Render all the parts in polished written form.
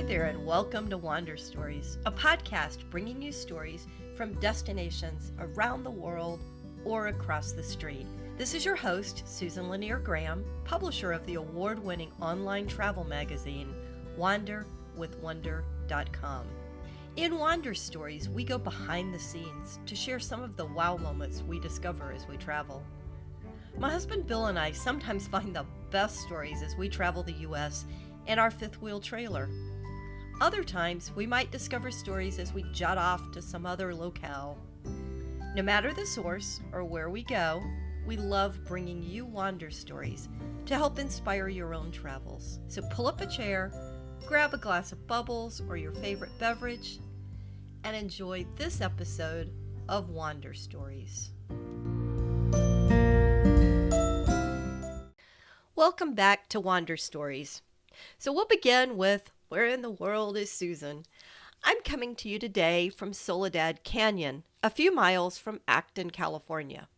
there, and welcome to Wander Stories, a podcast bringing you stories from destinations around the world or across the street. This is your host, Susan Lanier Graham, publisher of the award-winning online travel magazine, WanderWithWonder.com. In Wander Stories, we go behind the scenes to share some of the wow moments we discover as we travel. My husband Bill and I sometimes find the best stories as we travel the U.S. in our fifth-wheel trailer. Other times, we might discover stories as we jet off to some other locale. No matter the source or where we go, we love bringing you Wander Stories to help inspire your own travels. So pull up a chair, grab a glass of bubbles or your favorite beverage, and enjoy this episode of Wander Stories. Welcome back to Wander Stories. So we'll begin with, where in the world is Susan? I'm coming to you today from Soledad Canyon, a few miles from Acton, California.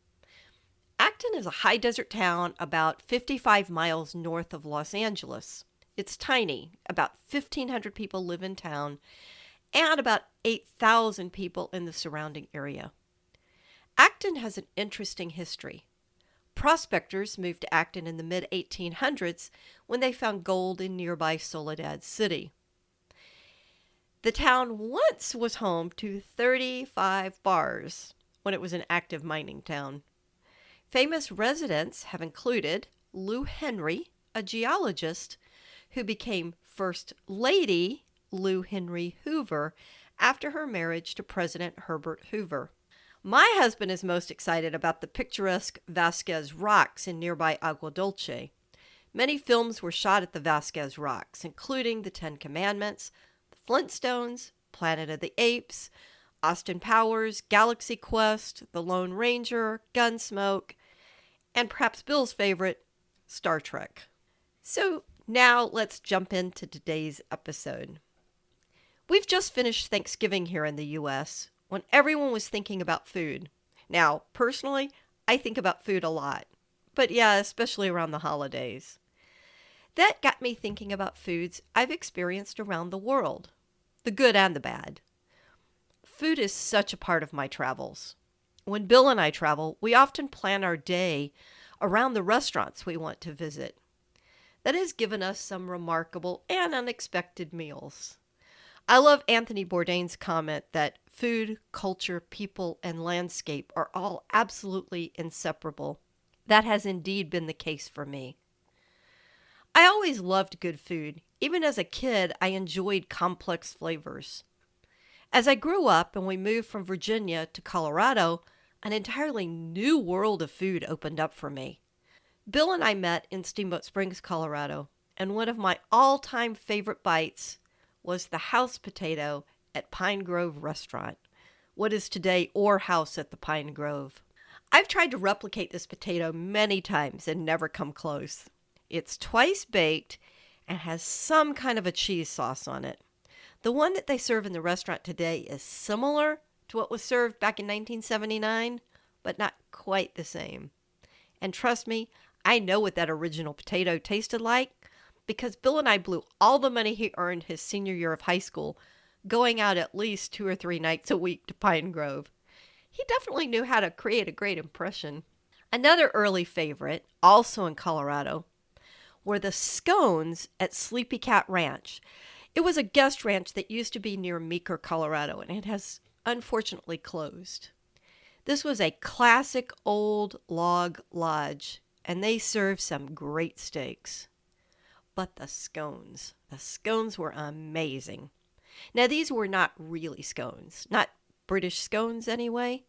Acton is a high desert town about 55 miles north of Los Angeles. It's tiny, about 1,500 people live in town, and about 8,000 people in the surrounding area. Acton has an interesting history. Prospectors moved to Acton in the mid-1800s when they found gold in nearby Soledad City. The town once was home to 35 bars when it was an active mining town. Famous residents have included Lou Henry, a geologist who became First Lady Lou Henry Hoover after her marriage to President Herbert Hoover. My husband is most excited about the picturesque Vasquez Rocks in nearby Agua Dulce. Many films were shot at the Vasquez Rocks, including The Ten Commandments, The Flintstones, Planet of the Apes, Austin Powers, Galaxy Quest, The Lone Ranger, Gunsmoke, and perhaps Bill's favorite, Star Trek. So now let's jump into today's episode. We've just finished Thanksgiving here in the U.S., when everyone was thinking about food. Now, personally, I think about food a lot. But yeah, especially around the holidays. That got me thinking about foods I've experienced around the world, the good and the bad. Food is such a part of my travels. When Bill and I travel, we often plan our day around the restaurants we want to visit. That has given us some remarkable and unexpected meals. I love Anthony Bourdain's comment that food, culture, people, and landscape are all absolutely inseparable. That has indeed been the case for me. I always loved good food. Even as a kid, I enjoyed complex flavors. As I grew up and we moved from Virginia to Colorado, an entirely new world of food opened up for me. Bill and I met in Steamboat Springs, Colorado, and one of my all-time favorite bites was the house potato at Pine Grove Restaurant, what is today Orr House at the Pine Grove. I've tried to replicate this potato many times and never come close. It's twice baked and has some kind of a cheese sauce on it. The one that they serve in the restaurant today is similar to what was served back in 1979, but not quite the same. And trust me, I know what that original potato tasted like, because Bill and I blew all the money he earned his senior year of high school, going out at least 2 or 3 nights a week to Pine Grove. He definitely knew how to create a great impression. Another early favorite, also in Colorado, were the scones at Sleepy Cat Ranch. It was a guest ranch that used to be near Meeker, Colorado, and it has unfortunately closed. This was a classic old log lodge, and they served some great steaks. But the scones were amazing. Now, these were not really scones, not British scones anyway.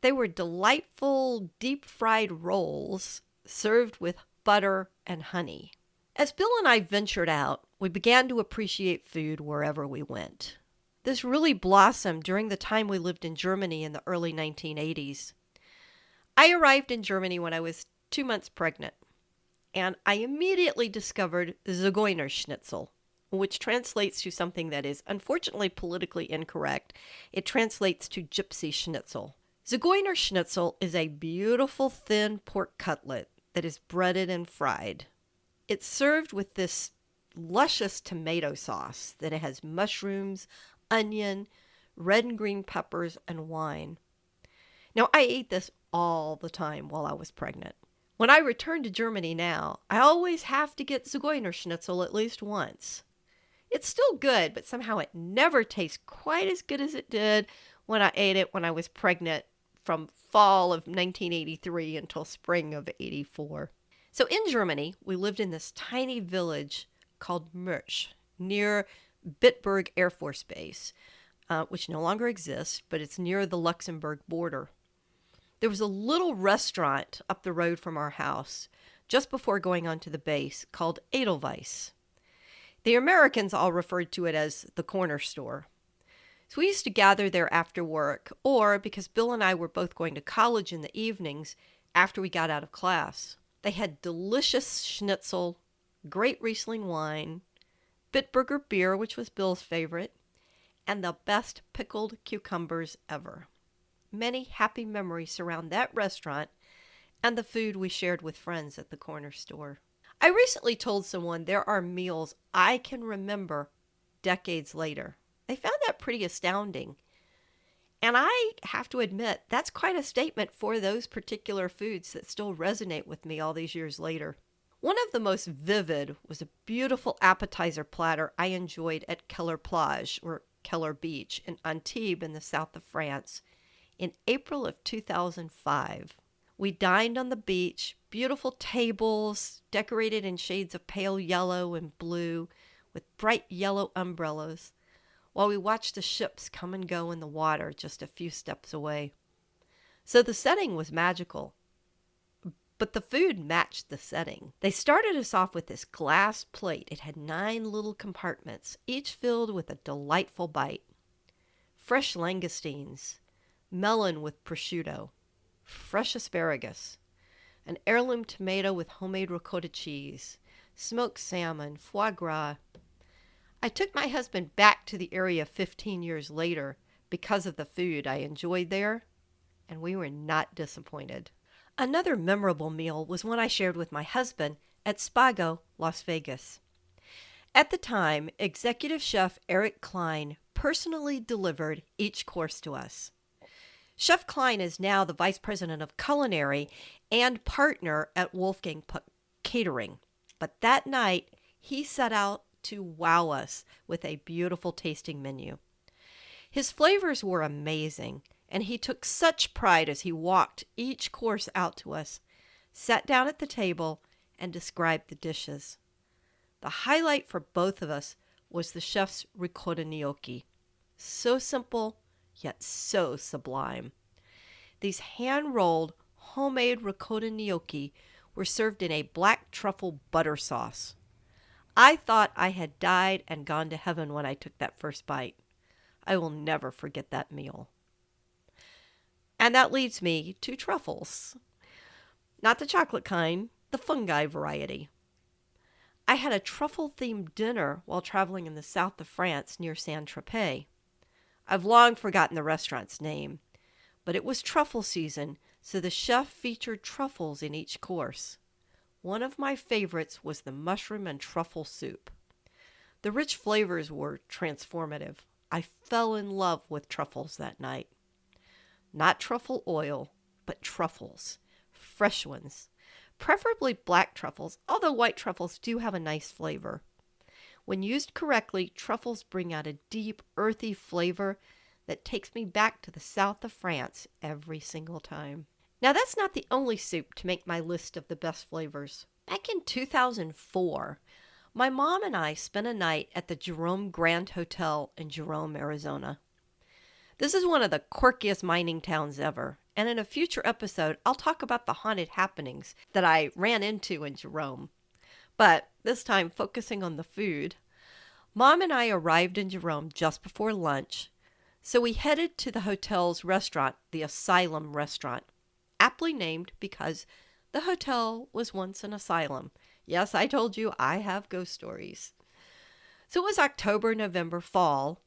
They were delightful deep-fried rolls served with butter and honey. As Bill and I ventured out, we began to appreciate food wherever we went. This really blossomed during the time we lived in Germany in the early 1980s. I arrived in Germany when I was 2 months pregnant, and I immediately discovered Zigeuner Schnitzel, which translates to something that is unfortunately politically incorrect. It translates to gypsy schnitzel. Zigeuner Schnitzel is a beautiful thin pork cutlet that is breaded and fried. It's served with this luscious tomato sauce that it has mushrooms, onion, red and green peppers, and wine. Now, I ate this all the time while I was pregnant. When I return to Germany now, I always have to get Zigeuner Schnitzel at least once. It's still good, but somehow it never tastes quite as good as it did when I ate it when I was pregnant from fall of 1983 until spring of 84. So in Germany, we lived in this tiny village called Mürsch near Bitburg Air Force Base, which no longer exists, but it's near the Luxembourg border. There was a little restaurant up the road from our house just before going onto the base called Edelweiss. The Americans all referred to it as the corner store. So we used to gather there after work, or because Bill and I were both going to college in the evenings after we got out of class. They had delicious schnitzel, great Riesling wine, Bitburger beer, which was Bill's favorite, and the best pickled cucumbers ever. Many happy memories surround that restaurant and the food we shared with friends at the corner store. I recently told someone there are meals I can remember decades later. They found that pretty astounding. And I have to admit, that's quite a statement for those particular foods that still resonate with me all these years later. One of the most vivid was a beautiful appetizer platter I enjoyed at Keller Plage, or Keller Beach, in Antibes in the south of France, in April of 2005. We dined on the beach, beautiful tables decorated in shades of pale yellow and blue with bright yellow umbrellas, while we watched the ships come and go in the water just a few steps away. So the setting was magical, but the food matched the setting. They started us off with this glass plate. It had 9 little compartments, each filled with a delightful bite. Fresh langoustines, melon with prosciutto, fresh asparagus, an heirloom tomato with homemade ricotta cheese, smoked salmon, foie gras. I took my husband back to the area 15 years later because of the food I enjoyed there, and we were not disappointed. Another memorable meal was one I shared with my husband at Spago, Las Vegas. At the time, executive chef Eric Klein personally delivered each course to us. Chef Klein is now the vice president of culinary and partner at Wolfgang Puck Catering. But that night, he set out to wow us with a beautiful tasting menu. His flavors were amazing, and he took such pride as he walked each course out to us, sat down at the table, and described the dishes. The highlight for both of us was the chef's ricotta gnocchi. So simple, yet so sublime. These hand-rolled, homemade ricotta gnocchi were served in a black truffle butter sauce. I thought I had died and gone to heaven when I took that first bite. I will never forget that meal. And that leads me to truffles. Not the chocolate kind, the fungi variety. I had a truffle-themed dinner while traveling in the south of France near Saint-Tropez. I've long forgotten the restaurant's name, but it was truffle season, so the chef featured truffles in each course. One of my favorites was the mushroom and truffle soup. The rich flavors were transformative. I fell in love with truffles that night. Not truffle oil, but truffles. Fresh ones. Preferably black truffles, although white truffles do have a nice flavor. When used correctly, truffles bring out a deep, earthy flavor that takes me back to the south of France every single time. Now, that's not the only soup to make my list of the best flavors. Back in 2004, my mom and I spent a night at the Jerome Grand Hotel in Jerome, Arizona. This is one of the quirkiest mining towns ever, and in a future episode, I'll talk about the haunted happenings that I ran into in Jerome. But this time, focusing on the food. Mom and I arrived in Jerome just before lunch, so we headed to the hotel's restaurant, the Asylum Restaurant, aptly named because the hotel was once an asylum. Yes, I told you I have ghost stories. So it was October, November, fall,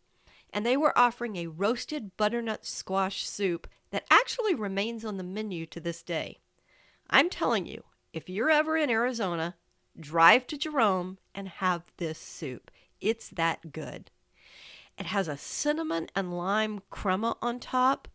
and they were offering a roasted butternut squash soup that actually remains on the menu to this day. I'm telling you, if you're ever in Arizona, drive to Jerome and have this soup. It's that good. It has a cinnamon and lime crema on top,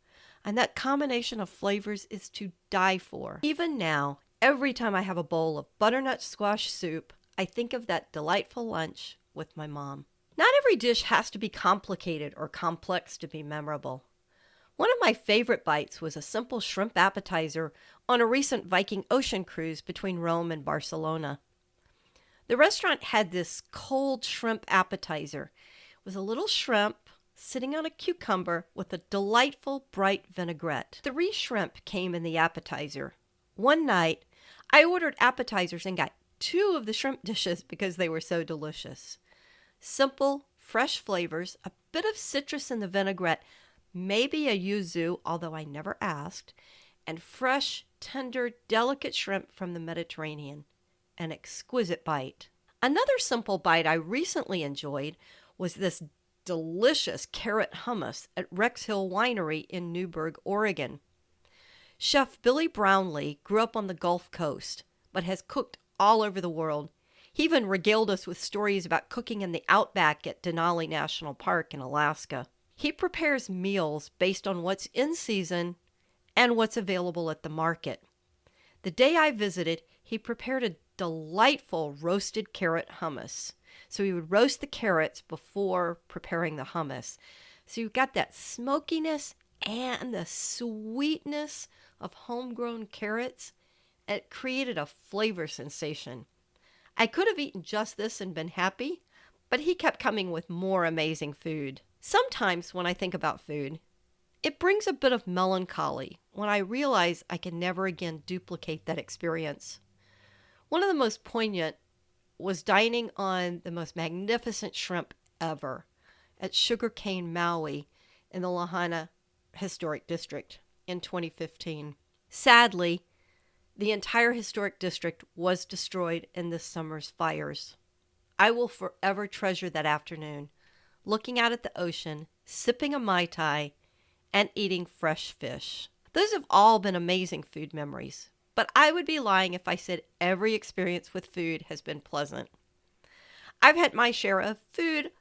and that combination of flavors is to die for. Even now, every time I have a bowl of butternut squash soup, I think of that delightful lunch with my mom. Not every dish has to be complicated or complex to be memorable. One of my favorite bites was a simple shrimp appetizer on a recent Viking ocean cruise between Rome and Barcelona. The restaurant had this cold shrimp appetizer. It was a little shrimp sitting on a cucumber with a delightful bright vinaigrette. 3 shrimp came in the appetizer. One night, I ordered appetizers and got 2 of the shrimp dishes because they were so delicious. Simple, fresh flavors, a bit of citrus in the vinaigrette, maybe a yuzu, although I never asked, and fresh, tender, delicate shrimp from the Mediterranean. An exquisite bite. Another simple bite I recently enjoyed was this delicious carrot hummus at Rex Hill Winery in Newberg, Oregon. Chef Billy Brownlee grew up on the Gulf Coast, but has cooked all over the world. He even regaled us with stories about cooking in the outback at Denali National Park in Alaska. He prepares meals based on what's in season and what's available at the market. The day I visited, he prepared a delightful roasted carrot hummus. So he would roast the carrots before preparing the hummus. So you've got that smokiness and the sweetness of homegrown carrots. It created a flavor sensation. I could have eaten just this and been happy, but he kept coming with more amazing food. Sometimes when I think about food, it brings a bit of melancholy when I realize I can never again duplicate that experience. One of the most poignant was dining on the most magnificent shrimp ever at Sugarcane Maui in the Lahaina Historic District in 2015. Sadly, the entire historic district was destroyed in this summer's fires. I will forever treasure that afternoon, looking out at the ocean, sipping a Mai Tai, and eating fresh fish. Those have all been amazing food memories, but I would be lying if I said every experience with food has been pleasant. I've had my share of food,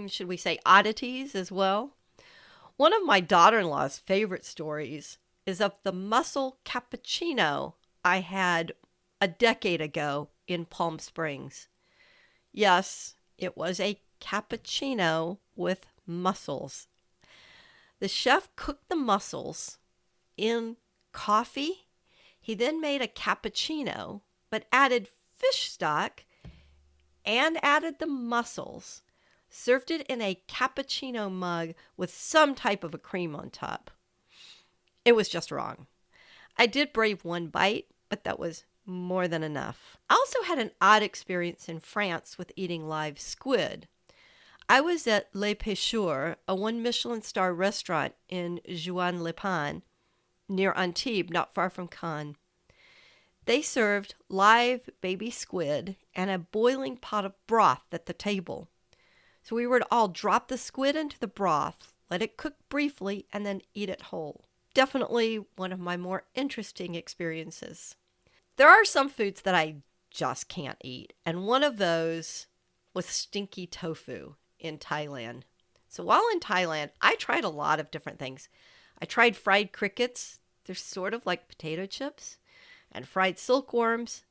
should we say oddities as well. One of my daughter-in-law's favorite stories is of the mussel cappuccino I had a decade ago in Palm Springs. Yes, it was a cappuccino with mussels. The chef cooked the mussels in coffee. He then made a cappuccino, but added fish stock and added the mussels, served it in a cappuccino mug with some type of a cream on top. It was just wrong. I did brave one bite, but that was more than enough. I also had an odd experience in France with eating live squid. I was at Les Pêcheurs, a 1 Michelin star restaurant in Juan-les-Pins, near Antibes, not far from Cannes. They served live baby squid and a boiling pot of broth at the table. So we were to all drop the squid into the broth, let it cook briefly, and then eat it whole. Definitely one of my more interesting experiences. There are some foods that I just can't eat, and one of those was stinky tofu in Thailand. So while in Thailand, I tried a lot of different things. I tried fried crickets. They're sort of like potato chips. And fried silkworms,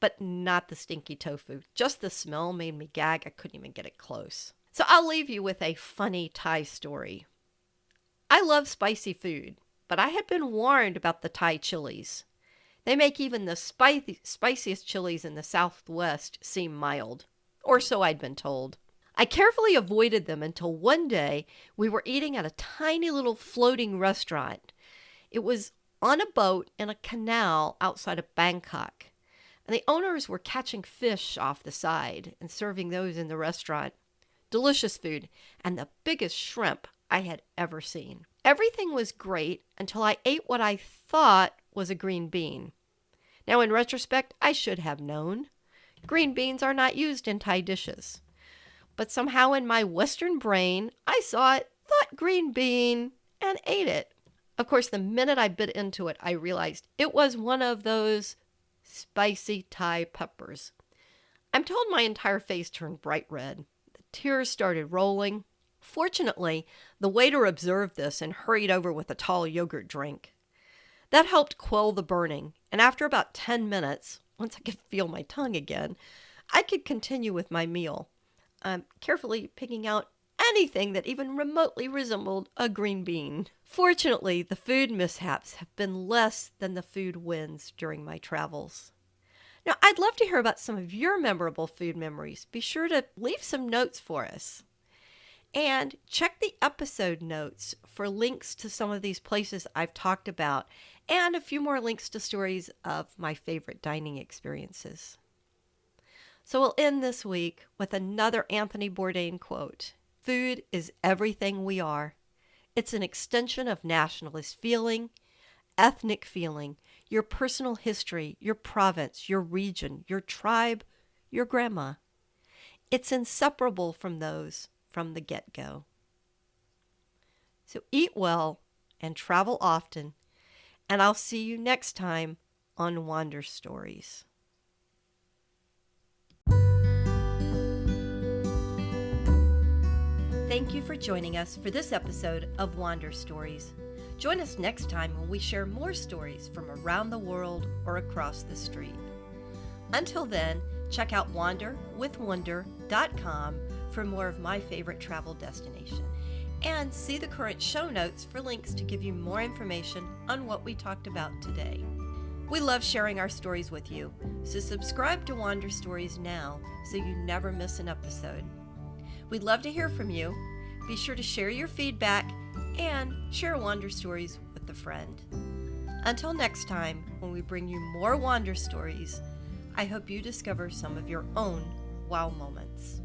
but not the stinky tofu. Just the smell made me gag. I couldn't even get it close. So I'll leave you with a funny Thai story. I love spicy food, but I had been warned about the Thai chilies. They make even the spiciest chilies in the Southwest seem mild, or so I'd been told. I carefully avoided them until one day we were eating at a tiny little floating restaurant. It was on a boat in a canal outside of Bangkok, and the owners were catching fish off the side and serving those in the restaurant. Delicious food, and the biggest shrimp I had ever seen. Everything was great until I ate what I thought was a green bean. Now, in retrospect, I should have known. Green beans are not used in Thai dishes. But somehow in my Western brain, I saw it, thought green bean, and ate it. Of course, the minute I bit into it, I realized it was one of those spicy Thai peppers. I'm told my entire face turned bright red. The tears started rolling. Fortunately, the waiter observed this and hurried over with a tall yogurt drink. That helped quell the burning, and after about 10 minutes, once I could feel my tongue again, I could continue with my meal, carefully picking out anything that even remotely resembled a green bean. Fortunately, the food mishaps have been less than the food wins during my travels. Now, I'd love to hear about some of your memorable food memories. Be sure to leave some notes for us. And check the episode notes for links to some of these places I've talked about and a few more links to stories of my favorite dining experiences. So we'll end this week with another Anthony Bourdain quote. Food is everything we are. It's an extension of nationalist feeling, ethnic feeling, your personal history, your province, your region, your tribe, your grandma. It's inseparable from those from the get-go. So eat well and travel often, and I'll see you next time on Wander Stories. Thank you for joining us for this episode of Wander Stories. Join us next time when we share more stories from around the world or across the street. Until then, check out wanderwithwonder.com for more of my favorite travel destination. And see the current show notes for links to give you more information on what we talked about today. We love sharing our stories with you, so subscribe to Wander Stories now so you never miss an episode. We'd love to hear from you. Be sure to share your feedback and share Wander Stories with a friend. Until next time, when we bring you more Wander Stories, I hope you discover some of your own wow moments.